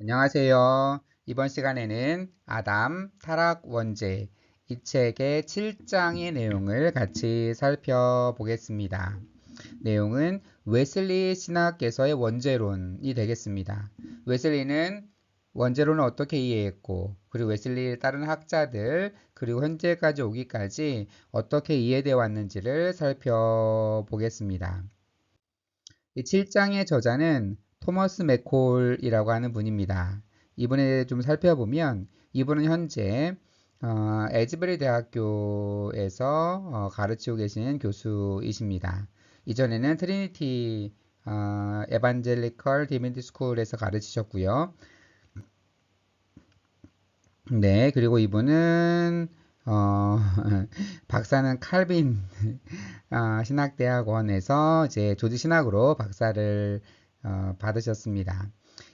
안녕하세요. 이번 시간에는 아담 타락 원죄 이 책의 7장의 내용을 같이 살펴보겠습니다. 내용은 웨슬리 신학에서의 원죄론이 되겠습니다. 웨슬리는 원죄론을 어떻게 이해했고, 그리고 웨슬리의 다른 학자들, 그리고 현재까지 오기까지 어떻게 이해되어 왔는지를 살펴보겠습니다. 이 7장의 저자는 토머스 맥콜이라고 하는 분입니다. 이분에 좀 살펴보면 이분은 현재 에즈베리 대학교에서 가르치고 계시는 교수이십니다. 이전에는 트리니티 에반젤리컬 디vinity 스쿨에서 가르치셨고요. 네, 그리고 이분은 박사는 칼빈 신학대학원에서 이제 조지 신학으로 박사를 받으셨습니다.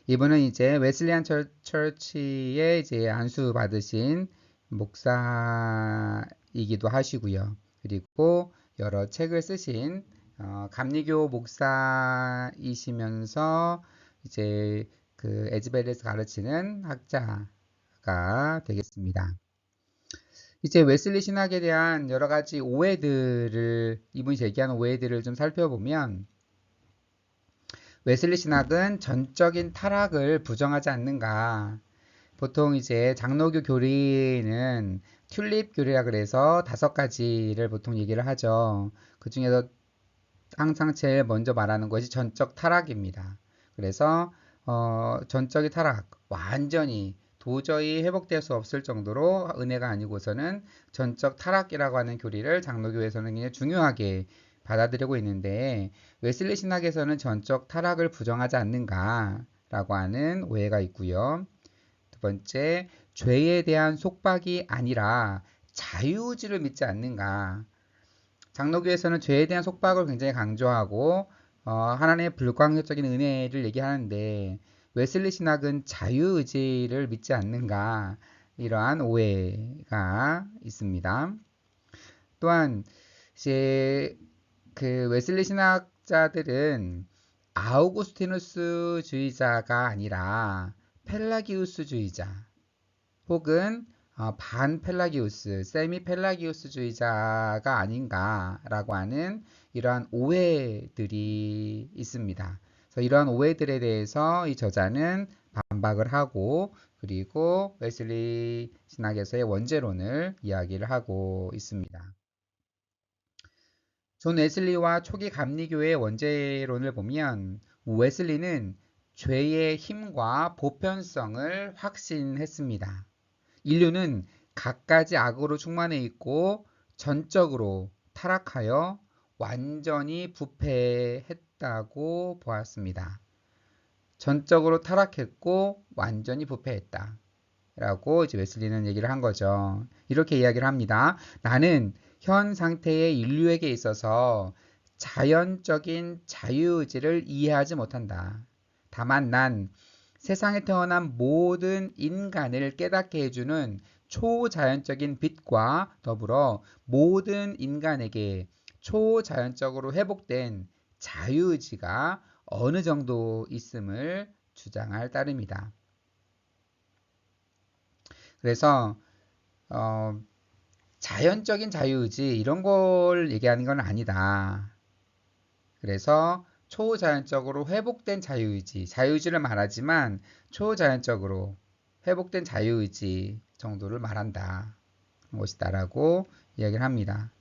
이분은 이제 웨슬리안 처치에 이제 안수 받으신 목사이기도 하시고요. 그리고 여러 책을 쓰신 감리교 목사이시면서 이제 그 에즈베리에서 가르치는 학자가 되겠습니다. 이제 웨슬리 신학에 대한 여러 가지 오해들을, 이분이 제기하는 오해들을 좀 살펴보면, 웨슬리 신학은 전적인 타락을 부정하지 않는가. 보통 이제 장로교 교리는 튤립 교리라 그래서 5가지를 보통 얘기를 하죠. 그 중에서 항상 제일 먼저 말하는 것이 전적 타락입니다. 그래서 전적인 타락, 완전히 도저히 회복될 수 없을 정도로 은혜가 아니고서는 전적 타락이라고 하는 교리를 장로교에서는 굉장히 중요하게 받아들이고 있는데, 웨슬리 신학에서는 전적 타락을 부정하지 않는가라고 하는 오해가 있고요. 두 번째, 죄에 대한 속박이 아니라 자유의지를 믿지 않는가. 장로교에서는 죄에 대한 속박을 굉장히 강조하고 하나님의 불광역적인 은혜를 얘기하는데, 웨슬리 신학은 자유의지를 믿지 않는가, 이러한 오해가 있습니다. 또한 이제 그 웨슬리 신학자들은 아우구스티누스주의자가 아니라 펠라기우스주의자 혹은 반펠라기우스, 세미 펠라기우스주의자가 아닌가라고 하는 이러한 오해들이 있습니다. 그래서 이러한 오해들에 대해서 이 저자는 반박을 하고, 그리고 웨슬리 신학에서의 원죄론을 이야기를 하고 있습니다. 존 웨슬리와 초기 감리교의 원죄론을 보면, 웨슬리는 죄의 힘과 보편성을 확신했습니다. 인류는 갖가지 악으로 충만해 있고 전적으로 타락하여 완전히 부패했다고 보았습니다. 전적으로 타락했고 완전히 부패했다 라고 이제 웨슬리는 얘기를 한 거죠. 이렇게 이야기를 합니다. 나는 현 상태의 인류에게 있어서 자연적인 자유의지를 이해하지 못한다. 다만 난 세상에 태어난 모든 인간을 깨닫게 해주는 초자연적인 빛과 더불어 모든 인간에게 초자연적으로 회복된 자유의지가 어느 정도 있음을 주장할 따름이다. 그래서 자연적인 자유의지 이런 걸 얘기하는 건 아니다. 그래서 초자연적으로 회복된 자유의지, 자유의지를 말하지만 초자연적으로 회복된 자유의지 정도를 말한다. 것이다라고 이야기를 합니다.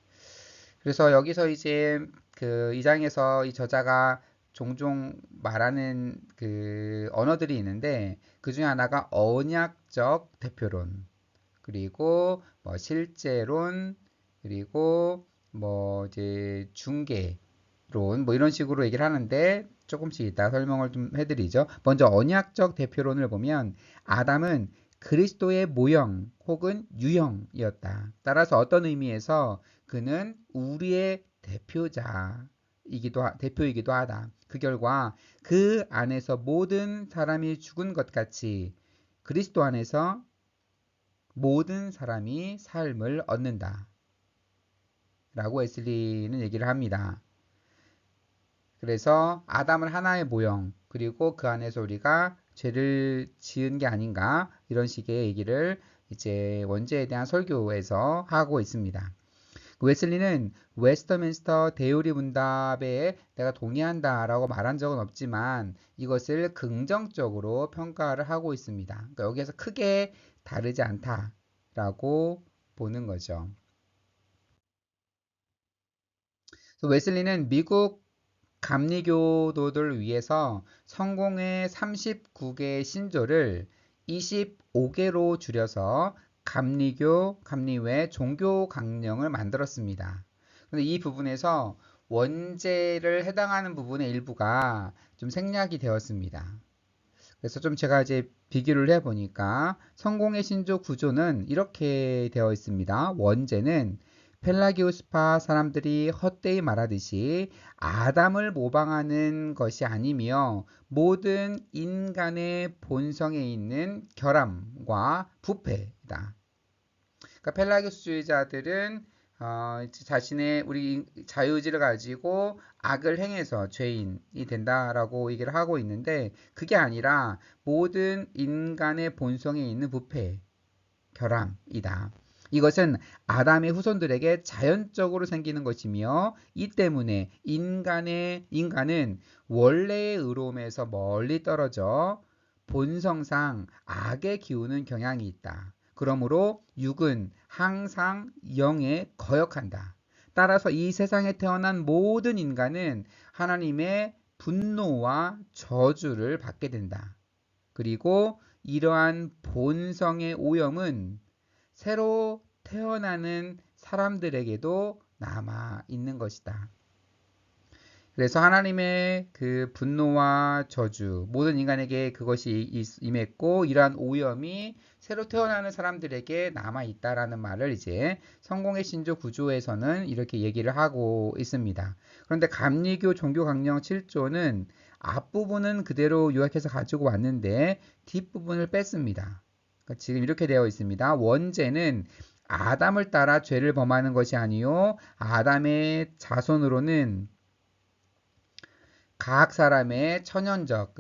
그래서 여기서 이제 그 2장에서 이 저자가 종종 말하는 그 언어들이 있는데, 그 중에 하나가 언약적 대표론, 그리고 뭐 실제론, 그리고 뭐 이제 중개론, 뭐 이런 식으로 얘기를 하는데, 조금씩 이따 설명을 좀 해드리죠. 먼저 언약적 대표론을 보면, 아담은 그리스도의 모형 혹은 유형이었다. 따라서 어떤 의미에서 그는 우리의 대표이기도 하다. 그 결과 그 안에서 모든 사람이 죽은 것 같이 그리스도 안에서 모든 사람이 삶을 얻는다. 라고 웨슬리는 얘기를 합니다. 그래서 아담은 하나의 모형, 그리고 그 안에서 우리가 죄를 지은 게 아닌가 이런 식의 얘기를 이제 원죄에 대한 설교에서 하고 있습니다. 웨슬리는 웨스터민스터 대요리 문답에 내가 동의한다라고 말한 적은 없지만 이것을 긍정적으로 평가를 하고 있습니다. 그러니까 여기에서 크게 다르지 않다라고 보는 거죠. 웨슬리는 미국 감리교도들을 위해서 성공의 39개의 신조를 25개로 줄여서 감리외 종교 강령을 만들었습니다. 그런데 이 부분에서 원죄를 해당하는 부분의 일부가 좀 생략이 되었습니다. 그래서 좀 제가 이제 비교를 해보니까 성공의 신조 구조는 이렇게 되어 있습니다. 원죄는 펠라기우스파 사람들이 헛되이 말하듯이 아담을 모방하는 것이 아니며 모든 인간의 본성에 있는 결함과 부패다. 그러니까 펠라기우스주의자들은 자신의 우리 자유의지를 가지고 악을 행해서 죄인이 된다라고 얘기를 하고 있는데 그게 아니라 모든 인간의 본성에 있는 부패, 결함이다. 이것은 아담의 후손들에게 자연적으로 생기는 것이며 이 때문에 인간은 원래의 의로움에서 멀리 떨어져 본성상 악에 기우는 경향이 있다. 그러므로 육은 항상 영에 거역한다. 따라서 이 세상에 태어난 모든 인간은 하나님의 분노와 저주를 받게 된다. 그리고 이러한 본성의 오염은 새로 태어나는 사람들에게도 남아 있는 것이다. 그래서 하나님의 그 분노와 저주, 모든 인간에게 그것이 임했고, 이러한 오염이 새로 태어나는 사람들에게 남아 있다라는 말을 이제 성공의 신조 구조에서는 이렇게 얘기를 하고 있습니다. 그런데 감리교 종교 강령 7조는 앞부분은 그대로 요약해서 가지고 왔는데 뒷부분을 뺐습니다. 그러니까 지금 이렇게 되어 있습니다. 원죄는 아담을 따라 죄를 범하는 것이 아니요 아담의 자손으로는 각 사람의 천연적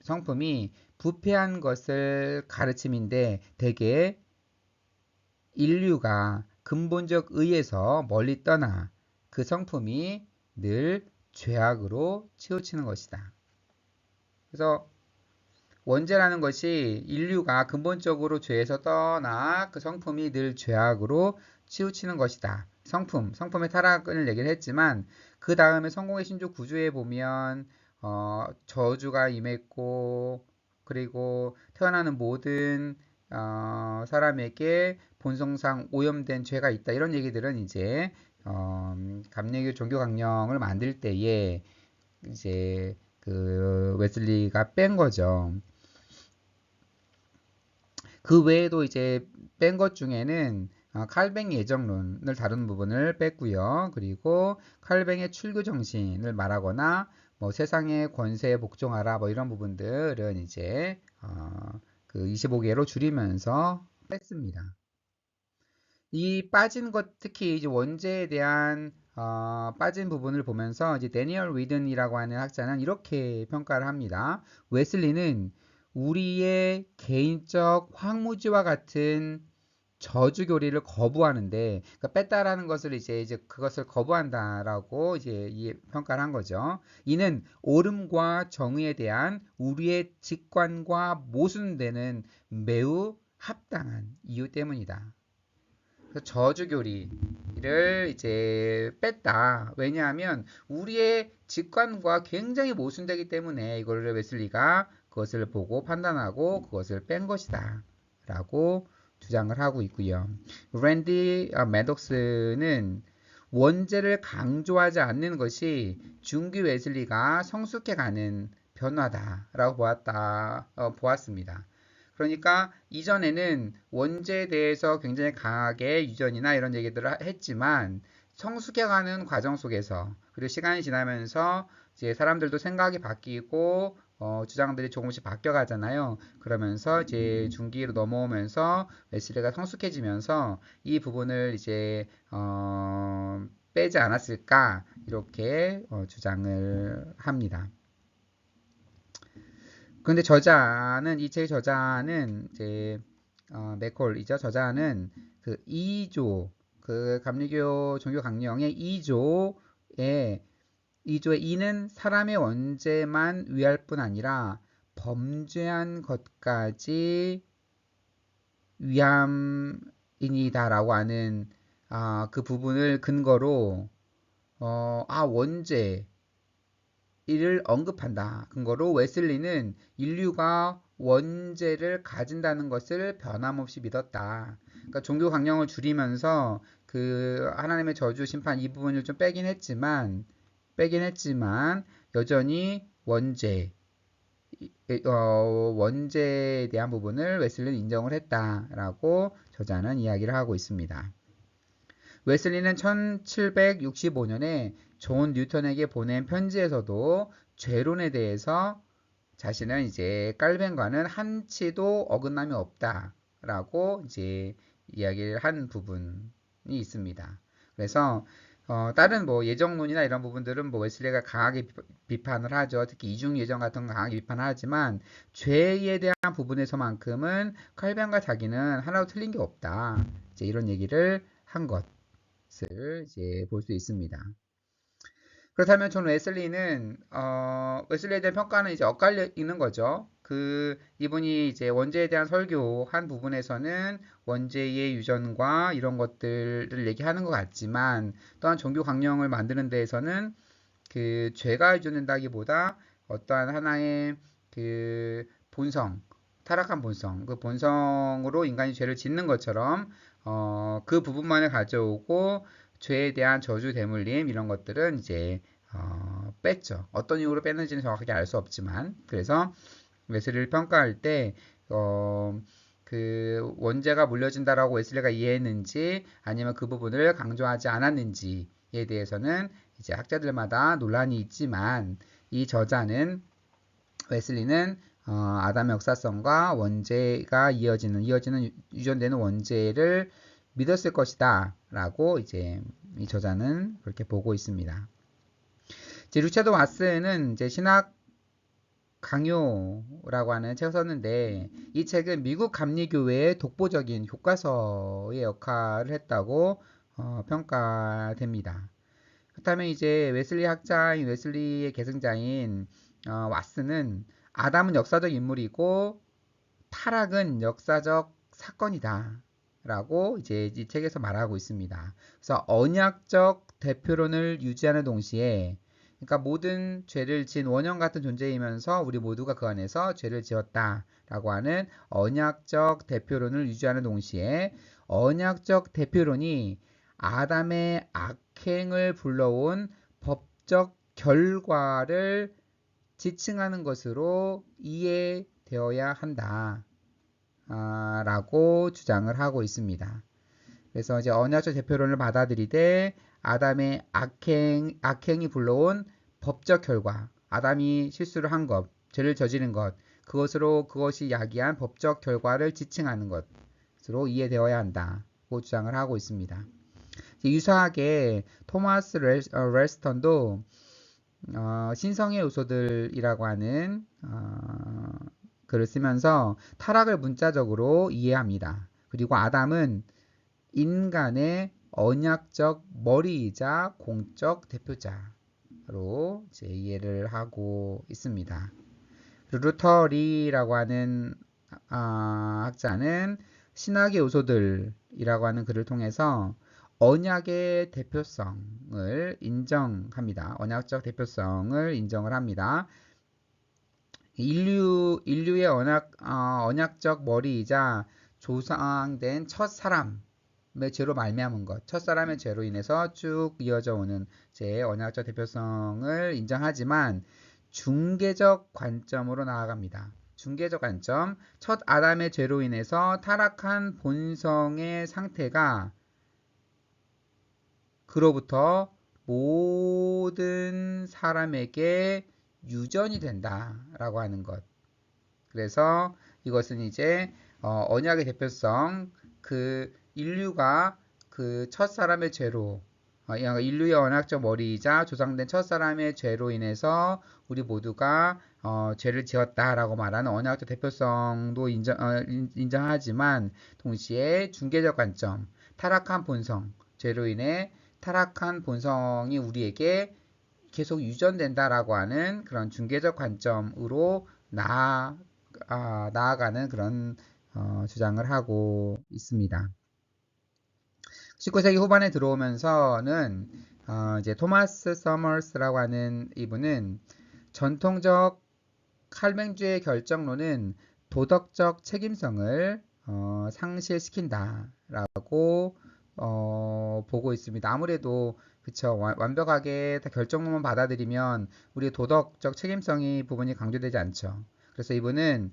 성품이 부패한 것을 가르침인데 대개 인류가 근본적 의에서 멀리 떠나 그 성품이 늘 죄악으로 치우치는 것이다. 그래서 원죄라는 것이 인류가 근본적으로 죄에서 떠나 그 성품이 늘 죄악으로 치우치는 것이다. 성품의 타락을 얘기를 했지만 그 다음에 성공의 신조 구조에 보면 저주가 임했고 그리고 태어나는 모든 사람에게 본성상 오염된 죄가 있다. 이런 얘기들은 이제 감리교 종교 강령을 만들 때에 이제 그 웨슬리가 뺀 거죠. 그 외에도 이제 뺀 것 중에는 칼뱅의 예정론을 다루는 부분을 뺐고요. 그리고 칼뱅의 출교 정신을 말하거나 뭐 세상의 권세에 복종하라 뭐 이런 부분들은 이제 그 25개로 줄이면서 뺐습니다. 이 빠진 것 특히 이제 원죄에 대한 빠진 부분을 보면서 이제 데니얼 위든이라고 하는 학자는 이렇게 평가를 합니다. 웨슬리는 우리의 개인적 황무지와 같은 저주 교리를 거부하는데, 그러니까 뺐다라는 것을 이제 그것을 거부한다라고 이제 이 평가를 한 거죠. 이는 옳음과 정의에 대한 우리의 직관과 모순되는 매우 합당한 이유 때문이다. 저주 교리를 이제 뺐다. 왜냐하면 우리의 직관과 굉장히 모순되기 때문에 이거를 웨슬리가 그것을 보고 판단하고 그것을 뺀 것이다. 라고 주장을 하고 있고요. 랜디 매독스는 원죄를 강조하지 않는 것이 중기 웨슬리가 성숙해가는 변화다라고 보았습니다. 그러니까 이전에는 원죄에 대해서 굉장히 강하게 유전이나 이런 얘기들을 했지만 성숙해가는 과정 속에서 그리고 시간이 지나면서 이제 사람들도 생각이 바뀌고 주장들이 조금씩 바뀌어가잖아요. 그러면서 이제 중기로 넘어오면서 웨슬리가 성숙해지면서 이 부분을 이제 빼지 않았을까 이렇게 주장을 합니다. 근데 저자는 이 책의 저자는 이제 맥콜이죠. 저자는 그 2조 그 감리교 종교 강령의 2조의 2는 사람의 원죄만 위할 뿐 아니라 범죄한 것까지 위함이니다라고 하는 그 부분을 근거로 원죄 이를 언급한다. 근거로 웨슬리는 인류가 원죄를 가진다는 것을 변함없이 믿었다. 그러니까 종교 강령을 줄이면서 그 하나님의 저주 심판 이 부분을 좀 빼긴 했지만 여전히 원죄에 대한 부분을 웨슬리는 인정을 했다라고 저자는 이야기를 하고 있습니다. 웨슬리는 1765년에 존 뉴턴에게 보낸 편지에서도 죄론에 대해서 자신은 이제 깔벤과는 한치도 어긋남이 없다라고 이제 이야기를 한 부분이 있습니다. 그래서 다른 뭐 예정론이나 이런 부분들은 뭐 웨슬리가 강하게 비판을 하죠. 특히 이중 예정 같은 거 강하게 비판을 하지만 죄에 대한 부분에서만큼은 칼벤과 자기는 하나도 틀린 게 없다. 이제 이런 얘기를 한 것을 이제 볼 수 있습니다. 그렇다면 존 웨슬리는 웨슬리에 대한 평가는 이제 엇갈려 있는 거죠. 이분이 이제 원죄에 대한 설교한 부분에서는 원죄의 유전과 이런 것들을 얘기하는 것 같지만 또한 종교 강령을 만드는 데에서는 그 죄가 유전된다기보다 어떠한 하나의 그 본성, 타락한 본성, 그 본성으로 인간이 죄를 짓는 것처럼 그 부분만을 가져오고 죄에 대한 저주 대물림 이런 것들은 이제 뺐죠. 어떤 이유로 뺐는지는 정확하게 알 수 없지만 그래서 웨슬리를 평가할 때 그 원죄가 물려진다라고 웨슬리가 이해했는지 아니면 그 부분을 강조하지 않았는지에 대해서는 이제 학자들마다 논란이 있지만 이 저자는 웨슬리는 아담의 역사성과 원죄가 유전되는 원죄를 믿었을 것이다 라고 이제 이 저자는 그렇게 보고 있습니다. 이제 리처드 와스는 이제 신학 강요라고 하는 책을 썼는데 이 책은 미국 감리교회의 독보적인 교과서의 역할을 했다고 평가됩니다. 그렇다면 이제 웨슬리 학자인 웨슬리의 계승자인 와스는 아담은 역사적 인물이고 타락은 역사적 사건이다. 라고 이제 이 책에서 말하고 있습니다. 그래서 언약적 대표론을 유지하는 동시에 그러니까 모든 죄를 지은 원형 같은 존재이면서 우리 모두가 그 안에서 죄를 지었다라고 하는 언약적 대표론을 유지하는 동시에 언약적 대표론이 아담의 악행을 불러온 법적 결과를 지칭하는 것으로 이해되어야 한다. 라고 주장을 하고 있습니다. 그래서 이제 언약적 대표론을 받아들이되 아담의 악행이 불러온 법적 결과, 아담이 실수를 한 것, 죄를 저지른 것, 그것이 야기한 법적 결과를 지칭하는 것으로 이해되어야 한다고 주장을 하고 있습니다. 유사하게 토마스 렐스턴도 신성의 요소들이라고 하는 글을 쓰면서 타락을 문자적으로 이해합니다. 그리고 아담은 인간의 언약적 머리이자 공적 대표자로 이제 이해를 하고 있습니다. 루터리라고 하는 학자는 신학의 요소들이라고 하는 글을 통해서 언약의 대표성을 인정합니다. 언약적 대표성을 인정을 합니다. 인류의 언약적 머리이자 조상된 첫 사람의 죄로 말미암은 것, 첫 사람의 죄로 인해서 쭉 이어져 오는 제 언약적 대표성을 인정하지만 중개적 관점으로 나아갑니다. 중개적 관점, 첫 아담의 죄로 인해서 타락한 본성의 상태가 그로부터 모든 사람에게 유전이 된다라고 하는 것. 그래서 이것은 이제 언약의 대표성, 그 인류가 그 첫 사람의 죄로 인류의 언약적 머리이자 조상된 첫 사람의 죄로 인해서 우리 모두가 죄를 지었다라고 말하는 언약적 대표성도 인정하지만 동시에 중개적 관점, 타락한 본성, 죄로 인해 타락한 본성이 우리에게 계속 유전된다라고 하는 그런 중개적 관점으로 나아가는 그런 주장을 하고 있습니다. 19세기 후반에 들어오면서는 이제 토마스 서머스라고 하는 이분은 전통적 칼뱅주의 결정론은 도덕적 책임성을 상실시킨다라고 보고 있습니다. 아무래도 그쵸, 완벽하게 다 결정론만 받아들이면 우리의 도덕적 책임성이 부분이 강조되지 않죠. 그래서 이분은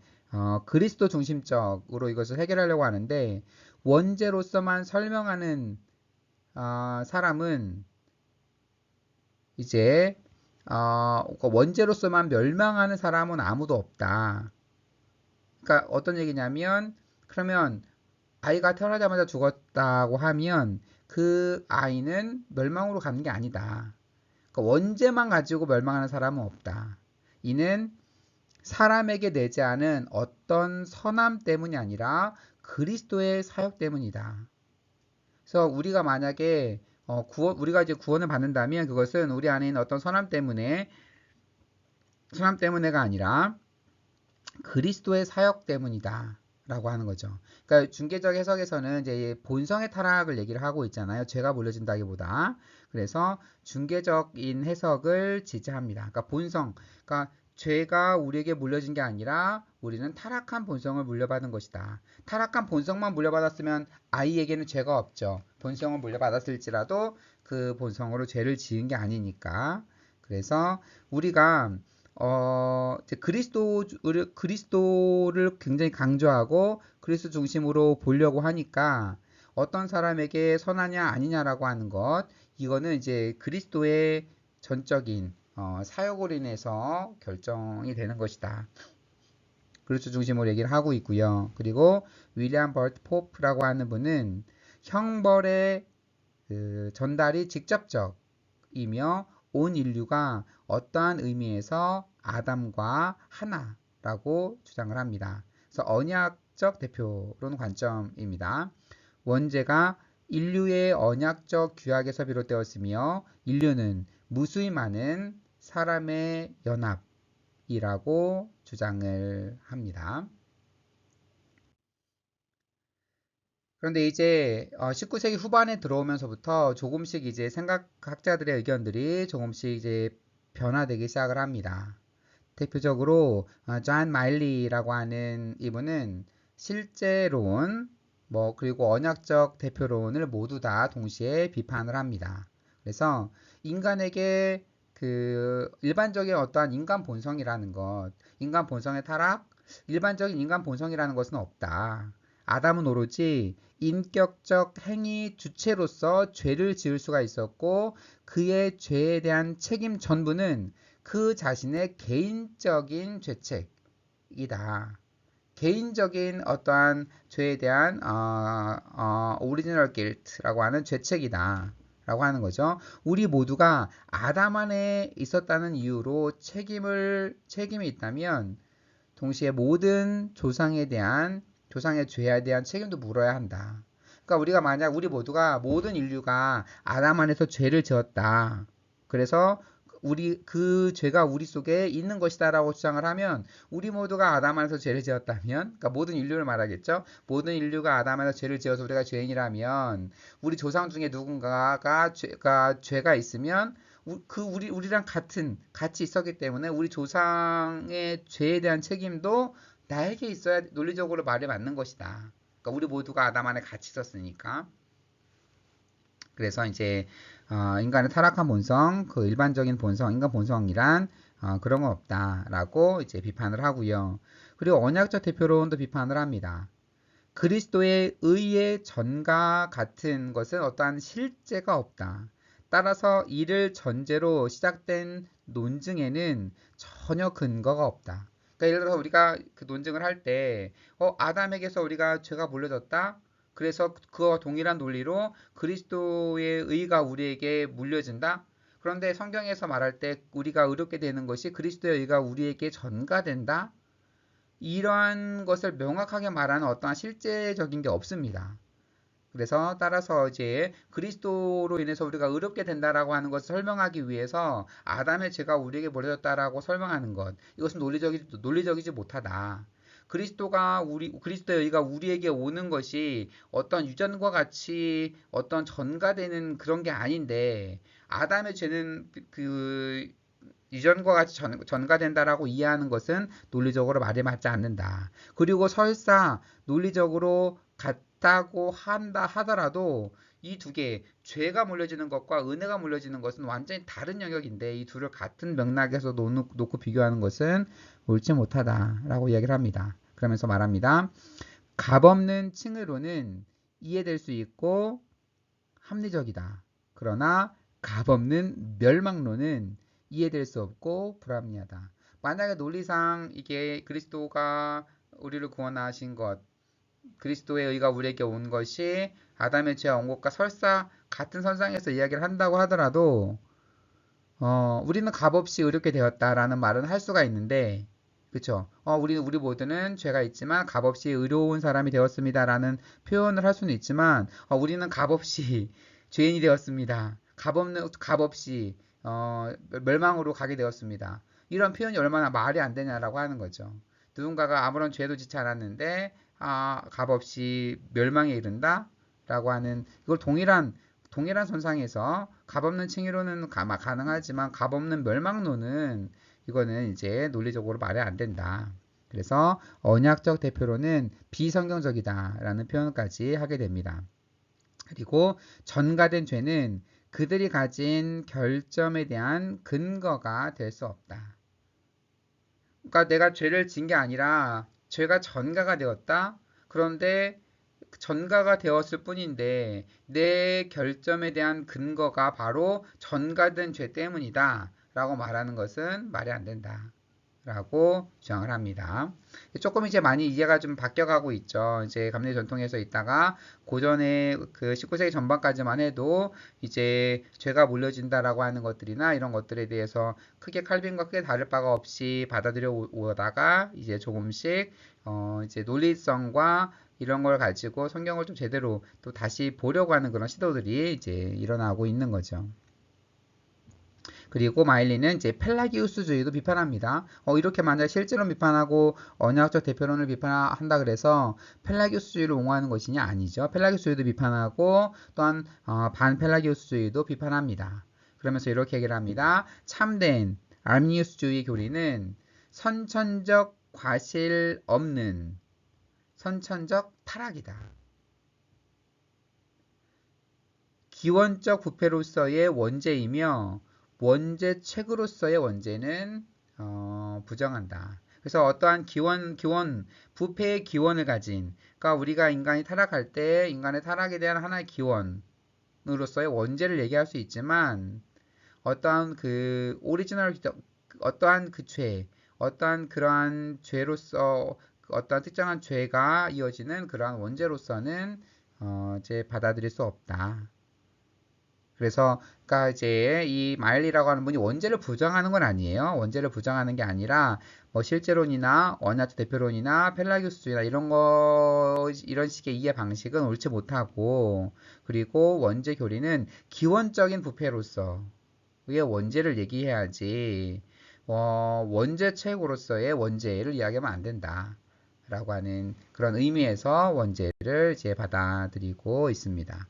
그리스도 중심적으로 이것을 해결하려고 하는데 원죄로서만 설명하는 사람은 이제 원죄로서만 멸망하는 사람은 아무도 없다. 그러니까 어떤 얘기냐면 그러면 아이가 태어나자마자 죽었다고 하면 그 아이는 멸망으로 가는 게 아니다. 그러니까 원죄만 가지고 멸망하는 사람은 없다. 이는 사람에게 내재하는 어떤 선함 때문이 아니라 그리스도의 사역 때문이다. 그래서 우리가 만약에 우리가 이제 구원을 받는다면 그것은 우리 안에 있는 어떤 선함 때문에가 아니라 그리스도의 사역 때문이다. 라고 하는 거죠. 그러니까 중개적 해석에서는 이제 본성의 타락을 얘기를 하고 있잖아요. 죄가 물려진다기보다. 그래서 중개적인 해석을 지지합니다. 그러니까 본성, 그러니까 죄가 우리에게 물려진 게 아니라 우리는 타락한 본성을 물려받은 것이다. 타락한 본성만 물려받았으면 아이에게는 죄가 없죠. 본성을 물려받았을지라도 그 본성으로 죄를 지은 게 아니니까. 그래서 우리가 그리스도를 굉장히 강조하고 그리스도 중심으로 보려고 하니까 어떤 사람에게 선하냐 아니냐라고 하는 것, 이거는 이제 그리스도의 전적인 사역으로 인해서 결정이 되는 것이다. 그리스도 중심으로 얘기를 하고 있고요. 그리고 윌리엄 버트 포프라고 하는 분은 형벌의 전달이 직접적이며 온 인류가 어떠한 의미에서 아담과 하나라고 주장을 합니다. 그래서 언약적 대표로는 관점입니다. 원죄가 인류의 언약적 규약에서 비롯되었으며 인류는 무수히 많은 사람의 연합이라고 주장을 합니다. 그런데 이제 19세기 후반에 들어오면서부터 조금씩 이제 생각학자들의 의견들이 조금씩 이제 변화되기 시작을 합니다. 대표적으로 존 마일리라고 하는 이분은 실제론, 그리고 언약적 대표론을 모두 다 동시에 비판을 합니다. 그래서 인간에게 그 일반적인 어떠한 인간 본성이라는 것, 인간 본성의 타락, 일반적인 인간 본성이라는 것은 없다. 아담은 오로지 인격적 행위 주체로서 죄를 지을 수가 있었고 그의 죄에 대한 책임 전부는 그 자신의 개인적인 죄책이다. 개인적인 어떠한 죄에 대한 오리지널 길트라고 하는 죄책이다. 라고 하는 거죠. 우리 모두가 아담 안에 있었다는 이유로 책임이 있다면 동시에 모든 조상의 죄에 대한 책임도 물어야 한다. 그러니까 우리가 만약 우리 모두가 모든 인류가 아담 안에서 죄를 지었다. 그래서 그 죄가 우리 속에 있는 것이다라고 주장을 하면 우리 모두가 아담 안에서 죄를 지었다면, 그러니까 모든 인류를 말하겠죠. 모든 인류가 아담 안에서 죄를 지어서 우리가 죄인이라면 우리 조상 중에 누군가가 죄가 있으면 우리랑 같이 있었기 때문에 우리 조상의 죄에 대한 책임도 나에게 있어야 논리적으로 말이 맞는 것이다. 그러니까 우리 모두가 아담 안에 같이 있었으니까. 그래서 이제 인간의 타락한 본성, 그 일반적인 본성, 인간 본성이란 그런 건 없다라고 이제 비판을 하고요. 그리고 언약적 대표론도 비판을 합니다. 그리스도의 의의 전과 같은 것은 어떠한 실제가 없다. 따라서 이를 전제로 시작된 논증에는 전혀 근거가 없다. 그러니까 예를 들어서 우리가 그 논증을 할 때, 아담에게서 우리가 죄가 물려졌다? 그래서 그와 동일한 논리로 그리스도의 의가 우리에게 물려진다? 그런데 성경에서 말할 때 우리가 의롭게 되는 것이 그리스도의 의가 우리에게 전가된다? 이러한 것을 명확하게 말하는 어떠한 실제적인 게 없습니다. 그래서 따라서 이제 그리스도로 인해서 우리가 의롭게 된다라고 하는 것을 설명하기 위해서 아담의 죄가 우리에게 벌어졌다라고 설명하는 것, 이것은 논리적이지 못하다. 그리스도의 의가 우리에게 오는 것이 어떤 유전과 같이 어떤 전가되는 그런 게 아닌데, 아담의 죄는 그 이전과 같이 전가된다라고 이해하는 것은 논리적으로 말이 맞지 않는다. 그리고 설사 논리적으로 같다고 한다 하더라도 이 두 개, 죄가 물려지는 것과 은혜가 물려지는 것은 완전히 다른 영역인데 이 둘을 같은 맥락에서 놓고 비교하는 것은 옳지 못하다라고 이야기를 합니다. 그러면서 말합니다. 값없는 칭의로는 이해될 수 있고 합리적이다. 그러나 값없는 멸망론은 이해될 수 없고 불합리하다. 만약에 논리상 이게 그리스도가 우리를 구원하신 것, 그리스도의 의가 우리에게 온 것이 아담의 죄와 온 것과 설사 같은 선상에서 이야기를 한다고 하더라도 우리는 값없이 의롭게 되었다라는 말은 할 수가 있는데, 그쵸? 우리 모두는 죄가 있지만 값없이 의로운 사람이 되었습니다라는 표현을 할 수는 있지만, 우리는 값없이 죄인이 되었습니다. 값없이 멸망으로 가게 되었습니다. 이런 표현이 얼마나 말이 안 되냐라고 하는 거죠. 누군가가 아무런 죄도 짓지 않았는데 값없이 멸망에 이른다? 라고 하는 이걸 동일한 선상에서 값없는 칭의로는 가능하지만 값없는 멸망론은 이거는 이제 논리적으로 말이 안 된다. 그래서 언약적 대표로는 비성경적이다라는 표현까지 하게 됩니다. 그리고 전가된 죄는 그들이 가진 결점에 대한 근거가 될 수 없다. 그러니까 내가 죄를 진 게 아니라 죄가 전가가 되었다. 그런데 전가가 되었을 뿐인데 내 결점에 대한 근거가 바로 전가된 죄 때문이다 라고 말하는 것은 말이 안 된다 라고 주장을 합니다. 조금 이제 많이 이해가 좀 바뀌어가고 있죠. 이제 감리 전통에서 있다가 고전의 그 19세기 전반까지만 해도 이제 죄가 물려진다라고 하는 것들이나 이런 것들에 대해서 크게 칼빈과 크게 다를 바가 없이 받아들여 오다가 이제 조금씩 이제 논리성과 이런 걸 가지고 성경을 좀 제대로 또 다시 보려고 하는 그런 시도들이 이제 일어나고 있는 거죠. 그리고 마일리는 이제 펠라기우스주의도 비판합니다. 이렇게 만약 실제로 비판하고 언약적 대표론을 비판한다 그래서 펠라기우스주의를 옹호하는 것이냐? 아니죠. 펠라기우스주의도 비판하고 또한 반펠라기우스주의도 비판합니다. 그러면서 이렇게 얘기를 합니다. 참된 아르미니우스주의 교리는 선천적 과실 없는 선천적 타락이다. 기원적 부패로서의 원죄이며 원죄 책으로서의 원죄는 부정한다. 그래서 어떠한 부패의 기원을 가진, 그러니까 우리가 인간이 타락할 때 인간의 타락에 대한 하나의 기원으로서의 원죄를 얘기할 수 있지만 어떠한 그 오리지널, 어떠한 그 죄, 어떠한 그러한 죄로서 어떠한 특정한 죄가 이어지는 그러한 원죄로서는 이제 받아들일 수 없다. 그래서 그러니까 이제 이 마일리라고 하는 분이 원죄를 부정하는 건 아니에요. 원죄를 부정하는 게 아니라 뭐 실제론이나 언야트 대표론이나 펠라기우스주의나 이런 식의 이해 방식은 옳지 못하고, 그리고 원죄 교리는 기원적인 부패로서의 원죄를 얘기해야지 원죄 최고로서의 원죄를 이야기하면 안 된다. 라고 하는 그런 의미에서 원죄를 이제 받아들이고 있습니다.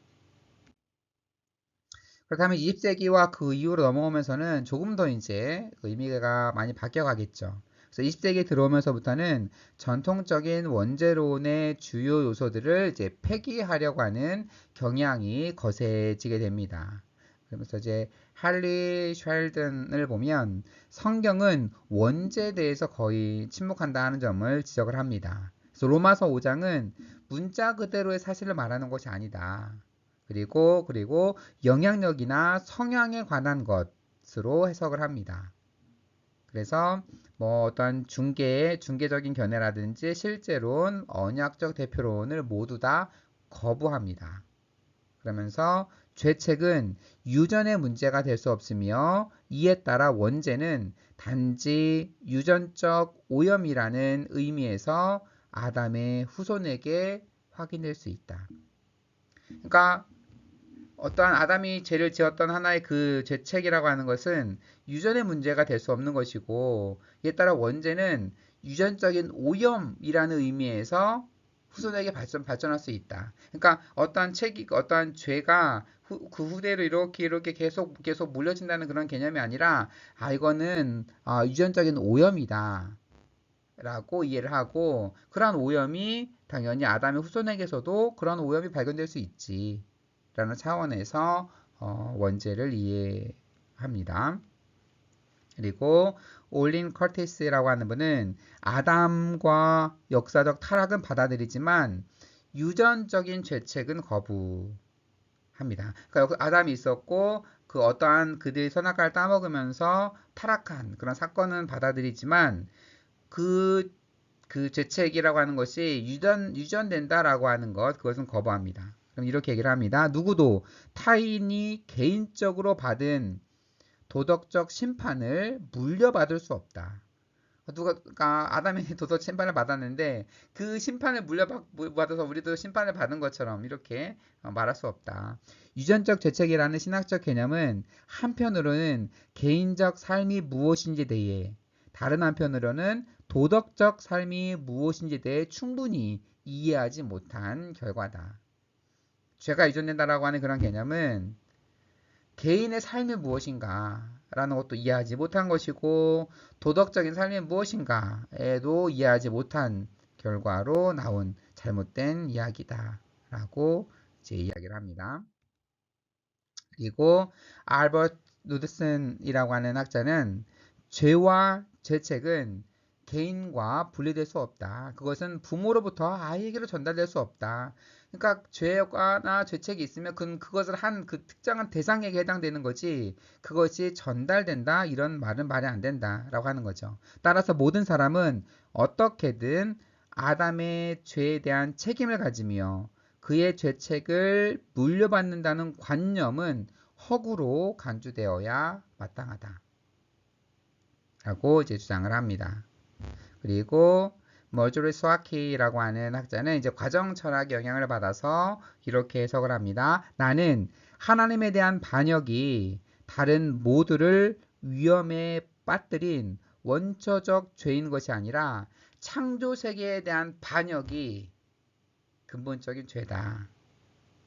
그렇다면 20세기와 그 이후로 넘어오면서는 조금 더 이제 그 의미가 많이 바뀌어 가겠죠. 그래서 20세기에 들어오면서부터는 전통적인 원죄론의 주요 요소들을 이제 폐기하려고 하는 경향이 거세지게 됩니다. 그러면서 이제 할리 쉘든을 보면 성경은 원죄에 대해서 거의 침묵한다는 점을 지적을 합니다. 그래서 로마서 5장은 문자 그대로의 사실을 말하는 것이 아니다. 그리고 영향력이나 성향에 관한 것으로 해석을 합니다. 그래서 뭐 어떤 중개적인 견해라든지 실제론, 언약적 대표론을 모두 다 거부합니다. 그러면서 죄책은 유전의 문제가 될 수 없으며 이에 따라 원죄는 단지 유전적 오염이라는 의미에서 아담의 후손에게 확인될 수 있다. 그러니까 어떠한 아담이 죄를 지었던 하나의 그 죄책이라고 하는 것은 유전의 문제가 될 수 없는 것이고 이에 따라 원죄는 유전적인 오염이라는 의미에서 후손에게 발전할 수 있다. 그러니까 어떠한 죄가 그 후대로 이렇게 계속 물려진다는 그런 개념이 아니라 이거는 유전적인 오염이다. 라고 이해를 하고 그러한 오염이 당연히 아담의 후손에게서도 그런 오염이 발견될 수 있지. 라는 차원에서 원죄를 이해합니다. 그리고 올린 커티스라고 하는 분은 아담과 역사적 타락은 받아들이지만 유전적인 죄책은 거부합니다. 그러니까 아담이 있었고 그 어떠한 그들이 선악과를 따먹으면서 타락한 그런 사건은 받아들이지만 그 죄책이라고 하는 것이 유전된다라고 하는 것, 그것은 거부합니다. 그럼 이렇게 얘기를 합니다. 누구도 타인이 개인적으로 받은 도덕적 심판을 물려받을 수 없다. 누가 아담이 도덕 심판을 받았는데 그 심판을 물려받아서 우리도 심판을 받은 것처럼 이렇게 말할 수 없다. 유전적 죄책이라는 신학적 개념은 한편으로는 개인적 삶이 무엇인지에 대해 다른 한편으로는 도덕적 삶이 무엇인지에 대해 충분히 이해하지 못한 결과다. 죄가 유전된다라고 하는 그런 개념은 개인의 삶이 무엇인가 라는 것도 이해하지 못한 것이고 도덕적인 삶이 무엇인가에도 이해하지 못한 결과로 나온 잘못된 이야기다 라고 이제 이야기를 합니다. 그리고 알버트 누드슨이라고 하는 학자는 죄와 죄책은 개인과 분리될 수 없다. 그것은 부모로부터 아이에게로 전달될 수 없다. 그러니까 죄나 죄책이 있으면 그것을 한 그 특정한 대상에게 해당되는 거지 그것이 전달된다 이런 말은 말이 안 된다라고 하는 거죠. 따라서 모든 사람은 어떻게든 아담의 죄에 대한 책임을 가지며 그의 죄책을 물려받는다는 관념은 허구로 간주되어야 마땅하다. 라고 이제 주장을 합니다. 그리고 머주리 스와키라고 하는 학자는 이제 과정 철학의 영향을 받아서 이렇게 해석을 합니다. 나는 하나님에 대한 반역이 다른 모두를 위험에 빠뜨린 원초적 죄인 것이 아니라 창조 세계에 대한 반역이 근본적인 죄다.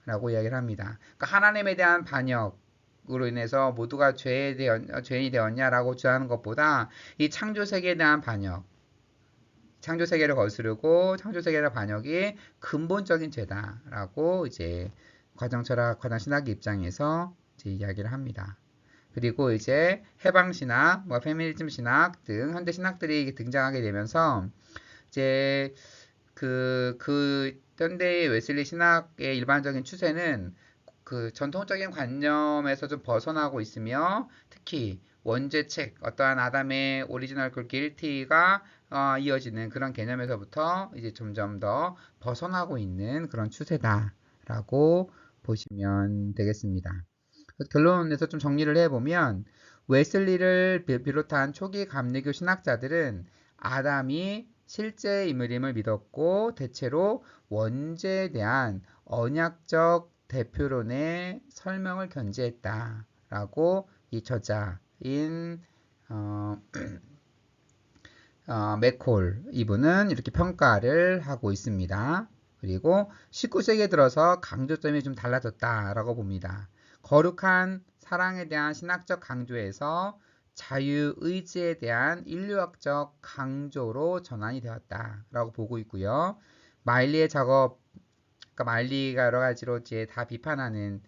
라고 이야기를 합니다. 그러니까 하나님에 대한 반역으로 인해서 모두가 죄인이 되었냐라고 주장하는 것보다 이 창조 세계에 대한 반역, 창조 세계를 거스르고 창조 세계의 반역이 근본적인 죄다라고 이제 과정철학, 과정신학의 입장에서 이제 이야기를 합니다. 그리고 이제 해방신학, 페미니즘 신학 등 현대 신학들이 등장하게 되면서 이제 그 현대의 웨슬리 신학의 일반적인 추세는 그 전통적인 관념에서 좀 벗어나고 있으며 특히 원죄책, 어떠한 아담의 오리지널 그 길티가 이어지는 그런 개념에서부터 이제 점점 더 벗어나고 있는 그런 추세다라고 보시면 되겠습니다. 결론에서 좀 정리를 해보면 웨슬리를 비롯한 초기 감리교 신학자들은 아담이 실제 인물임을 믿었고 대체로 원죄에 대한 언약적 대표론의 설명을 견지했다라고 이 저자인 맥콜 이분은 이렇게 평가를 하고 있습니다. 그리고 19세기에 들어서 강조점이 좀 달라졌다라고 봅니다. 거룩한 사랑에 대한 신학적 강조에서 자유의지에 대한 인류학적 강조로 전환이 되었다라고 보고 있고요. 마일리의 작업, 그러니까 마일리가 여러 가지로 이제 다 비판하는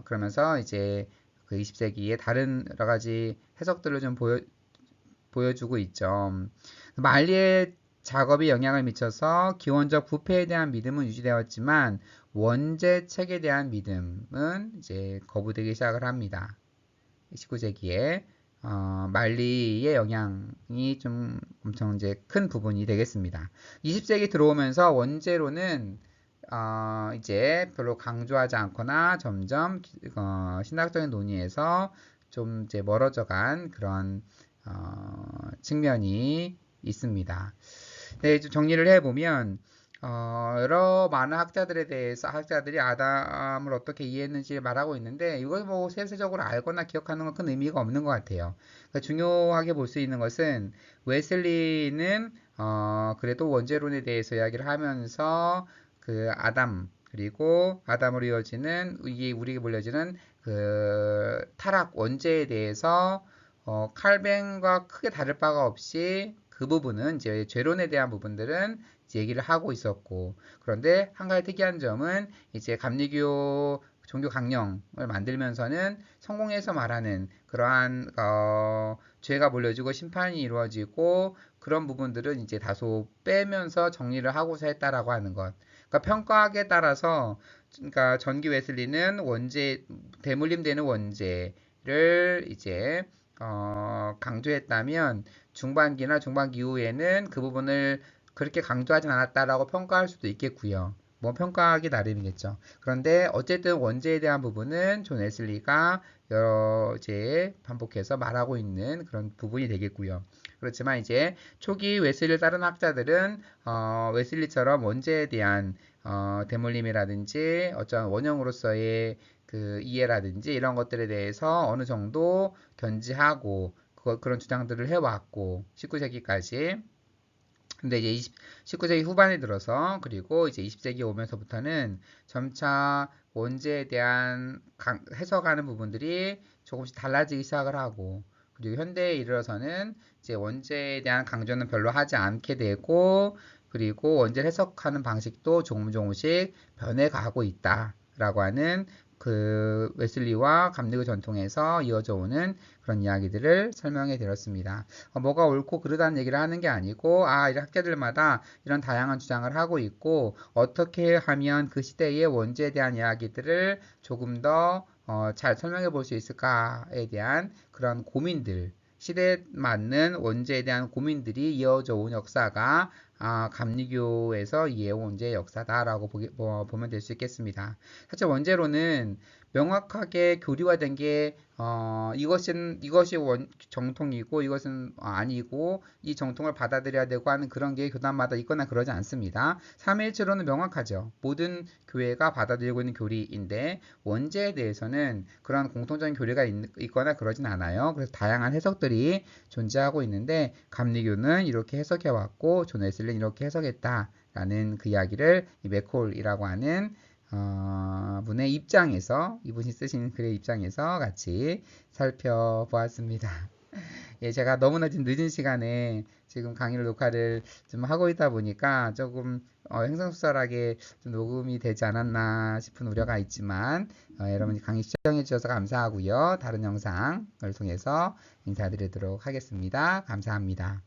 그러면서 이제 그 20세기에 다른 여러 가지 해석들을 좀 보여주고 있죠. 마일리의 작업이 영향을 미쳐서 기원적 부패에 대한 믿음은 유지되었지만 원죄책에 대한 믿음은 이제 거부되기 시작을 합니다. 19세기에 말리의 영향이 좀 엄청 이제 큰 부분이 되겠습니다. 20세기 들어오면서 원죄론은 이제 별로 강조하지 않거나 점점 신학적인 논의에서 좀 이제 멀어져 간 그런 측면이 있습니다. 네, 좀 정리를 해보면 여러 많은 학자들에 대해서 학자들이 아담을 어떻게 이해했는지 말하고 있는데 이걸 뭐 세세적으로 알거나 기억하는 건 큰 의미가 없는 것 같아요. 그러니까 중요하게 볼 수 있는 것은 웨슬리는 그래도 원죄론에 대해서 이야기를 하면서 그 아담 그리고 아담으로 이어지는 이게 우리에게 물려지는 그 타락 원죄에 대해서 칼뱅과 크게 다를 바가 없이 그 부분은 이제 죄론에 대한 부분들은 이제 얘기를 하고 있었고 그런데 한 가지 특이한 점은 이제 감리교 종교 강령을 만들면서는 성공해서 말하는 그러한 죄가 물려지고 심판이 이루어지고 그런 부분들은 이제 다소 빼면서 정리를 하고자 했다라고 하는 것. 그러니까 평가학에 따라서 그러니까 전기 웨슬리는 원죄 대물림되는 원죄를 이제 강조했다면 중반기나 중반기 이후에는 그 부분을 그렇게 강조하진 않았다라고 평가할 수도 있겠고요. 뭐 평가하기 나름이겠죠. 그런데 어쨌든 원죄에 대한 부분은 존 웨슬리가 여러 이제 반복해서 말하고 있는 그런 부분이 되겠고요. 그렇지만 이제 초기 웨슬리를 따른 학자들은 웨슬리처럼 원죄에 대한 대물림이라든지 어떤 원형으로서의 그 이해라든지 이런 것들에 대해서 어느 정도 견지하고 그런 주장들을 해왔고 19세기까지 근데 이제 19세기 후반에 들어서 그리고 이제 20세기 오면서부터는 점차 원죄에 대한 해석하는 부분들이 조금씩 달라지기 시작을 하고 그리고 현대에 이르러서는 이제 원죄에 대한 강조는 별로 하지 않게 되고 그리고 원죄를 해석하는 방식도 조금씩 변해가고 있다라고 하는 그 웨슬리와 감리교 전통에서 이어져 오는 그런 이야기들을 설명해 드렸습니다. 뭐가 옳고 그르다는 얘기를 하는 게 아니고 이런 학자들마다 이런 다양한 주장을 하고 있고 어떻게 하면 그 시대의 원죄에 대한 이야기들을 조금 더 잘 설명해 볼 수 있을까에 대한 그런 고민들 시대에 맞는 원죄에 대한 고민들이 이어져 온 역사가 감리교에서 이해온 원죄의 역사다라고 보면 될 수 있겠습니다. 사실 원죄로는 명확하게 교류화된 게 이것이 정통이고 이것은 아니고 이 정통을 받아들여야 되고 하는 그런 게 교단마다 있거나 그러지 않습니다. 삼위일체로는 명확하죠. 모든 교회가 받아들이고 있는 교리인데 원죄에 대해서는 그런 공통적인 교리가 있거나 그러진 않아요. 그래서 다양한 해석들이 존재하고 있는데 감리교는 이렇게 해석해왔고 존 웨슬리는 이렇게 해석했다라는 그 이야기를 이 맥콜이라고 하는 분의 입장에서 이분이 쓰신 글의 입장에서 같이 살펴보았습니다. 예, 제가 너무나 지금 늦은 시간에 지금 강의를 녹화를 좀 하고 있다 보니까 조금 횡설수설하게 좀 녹음이 되지 않았나 싶은 우려가 있지만 여러분이 강의 시청해 주셔서 감사하고요. 다른 영상을 통해서 인사드리도록 하겠습니다. 감사합니다.